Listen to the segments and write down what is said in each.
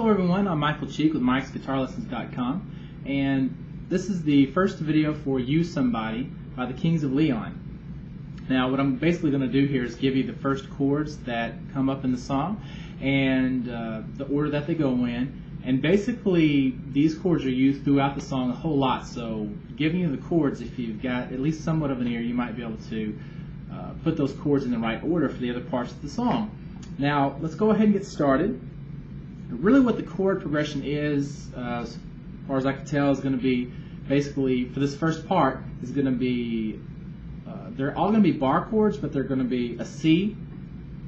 Hello everyone, I'm Michael Cheek with MikesGuitarLessons.com, and this is the first video for You Somebody by the Kings of Leon. Now what I'm basically going to do here is give you the first chords that come up in the song and the order that they go in, and basically these chords are used throughout the song a whole lot, so giving you the chords, if you've got at least somewhat of an ear, you might be able to put those chords in the right order for the other parts of the song. Now let's go ahead and get started. Really what the chord progression is, as far as I can tell, is going to be basically, for this first part, is going to be, they're all going to be bar chords, but they're going to be a C,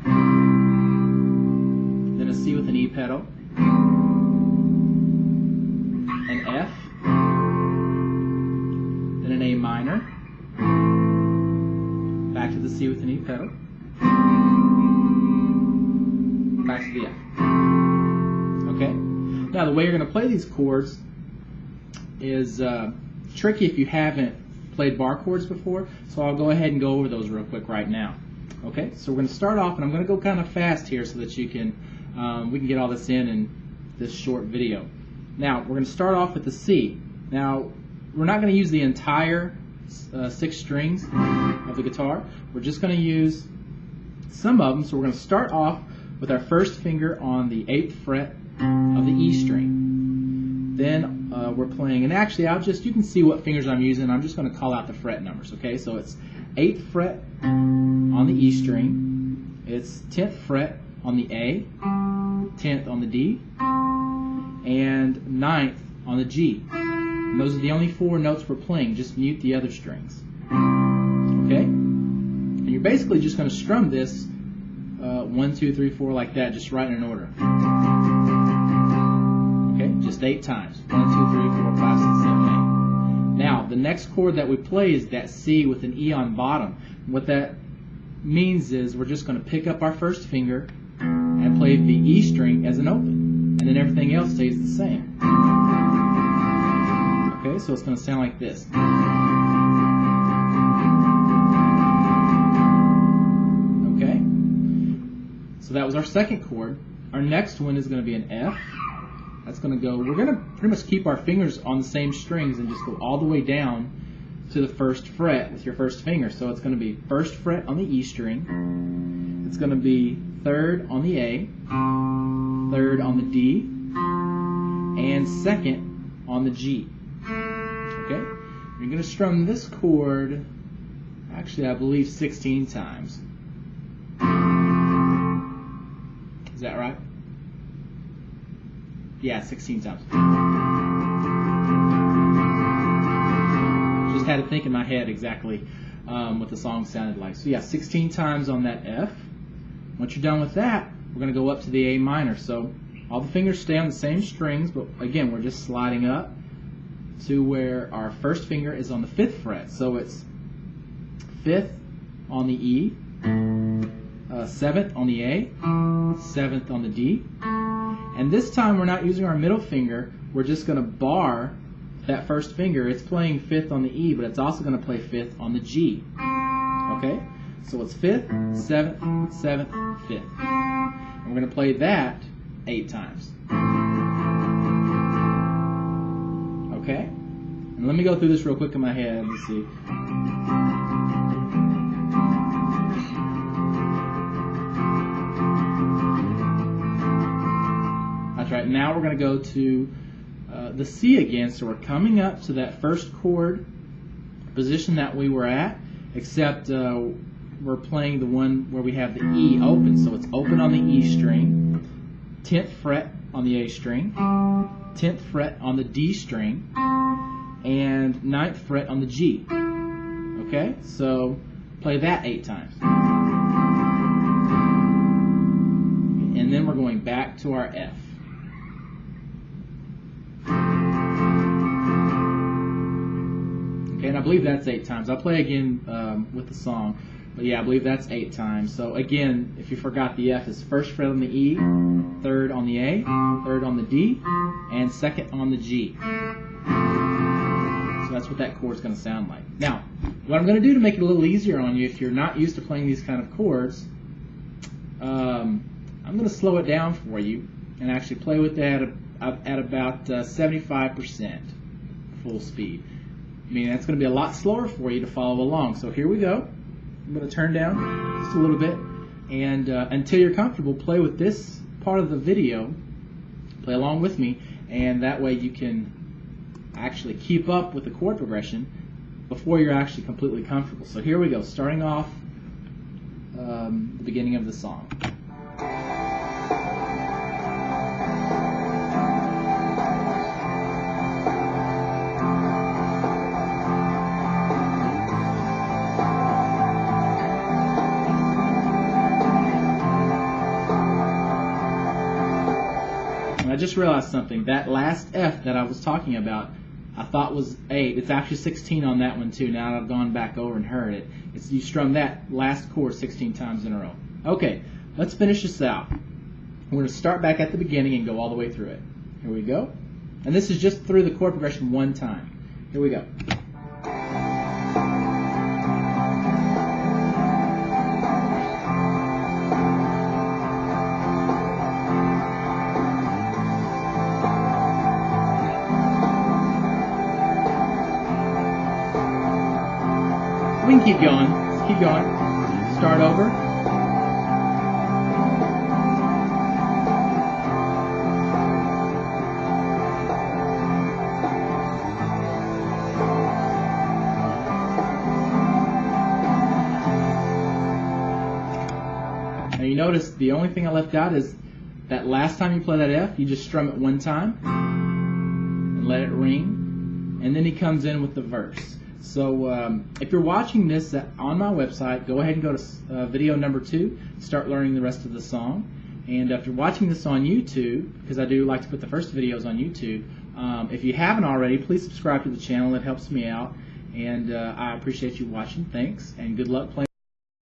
then a C with an E pedal, an F, then an A minor, back to the C with an E pedal, back to the F. Okay. Now the way you're going to play these chords is tricky if you haven't played bar chords before, so I'll go ahead and go over those real quick right now. Okay, so we're going to start off, and I'm going to go kind of fast here so that you can we can get all this in this short video. Now we're going to start off with the C. Now we're not going to use the entire 6 strings of the guitar. We're just going to use some of them. So we're going to start off with our first finger on the 8th fret of the E string. Then we're playing, and actually you can see what fingers I'm using. I'm just going to call out the fret numbers, okay? So it's 8th fret on the E string, it's 10th fret on the A, 10th on the D, and 9th on the G. And those are the only 4 notes we're playing. Just mute the other strings. Okay? And you're basically just going to strum this 1, 2, 3, 4 like that, just right in an order. Okay, just 8 times. 1, 2, 3, 4, 5, 6, 7, 8. Now, the next chord that we play is that C with an E on bottom. What that means is we're just going to pick up our first finger and play the E string as an open, and then everything else stays the same. Okay, so it's going to sound like this. Okay, so that was our second chord. Our next one is going to be an F. That's going to go, we're going to pretty much keep our fingers on the same strings and just go all the way down to the 1st fret with your first finger. So it's going to be 1st fret on the E string, it's going to be 3rd on the A, 3rd on the D, and 2nd on the G. Okay? You're going to strum this chord, actually I believe 16 times. Is that right? Yeah, 16 times. Just had to think in my head exactly what the song sounded like. So yeah, 16 times on that F. Once you're done with that, we're going to go up to the A minor. So all the fingers stay on the same strings, but again, we're just sliding up to where our first finger is on the 5th fret. So it's 5th on the E, 7th on the A, 7th on the D, and this time we're not using our middle finger. We're just going to bar that first finger. It's playing 5th on the E, but it's also going to play 5th on the G. Okay? So it's 5th, 7th, 7th, 5th. And we're going to play that 8 times. Okay? And let me go through this real quick in my head. Let's see. Right, now we're going to go to the C again, so we're coming up to that first chord position that we were at, except we're playing the one where we have the E open, so it's open on the E string, 10th fret on the A string, 10th fret on the D string, and 9th fret on the G. Okay, so play that 8 times. And then we're going back to our F. Okay, and I believe that's 8 times. I'll play again with the song, but yeah, I believe that's 8 times. So again, if you forgot, the F is 1st fret on the E, 3rd on the A, 3rd on the D, and 2nd on the G. So that's what that chord's going to sound like. Now, what I'm going to do to make it a little easier on you, if you're not used to playing these kind of chords, I'm going to slow it down for you and actually play with that at about 75% full speed. I mean, that's going to be a lot slower for you to follow along. So here we go. I'm going to turn down just a little bit, and until you're comfortable, play with this part of the video. Play along with me, and that way you can actually keep up with the chord progression before you're actually completely comfortable. So here we go, starting off the beginning of the song. And I just realized something. That last F that I was talking about, I thought was 8. It's actually 16 on that one too. Now that I've gone back over and heard it, you strum that last chord 16 times in a row. Okay, let's finish this out. We're going to start back at the beginning and go all the way through it. Here we go. And this is just through the chord progression one time. Here we go. We can keep going. Let's keep going. Start over. Now you notice the only thing I left out is that last time you play that F, you just strum it one time and let it ring, and then he comes in with the verse. So if you're watching this on my website, go ahead and go to video number 2, start learning the rest of the song. And if you're watching this on YouTube, because I do like to put the first videos on YouTube, if you haven't already, please subscribe to the channel. It helps me out, and I appreciate you watching. Thanks, and good luck playing.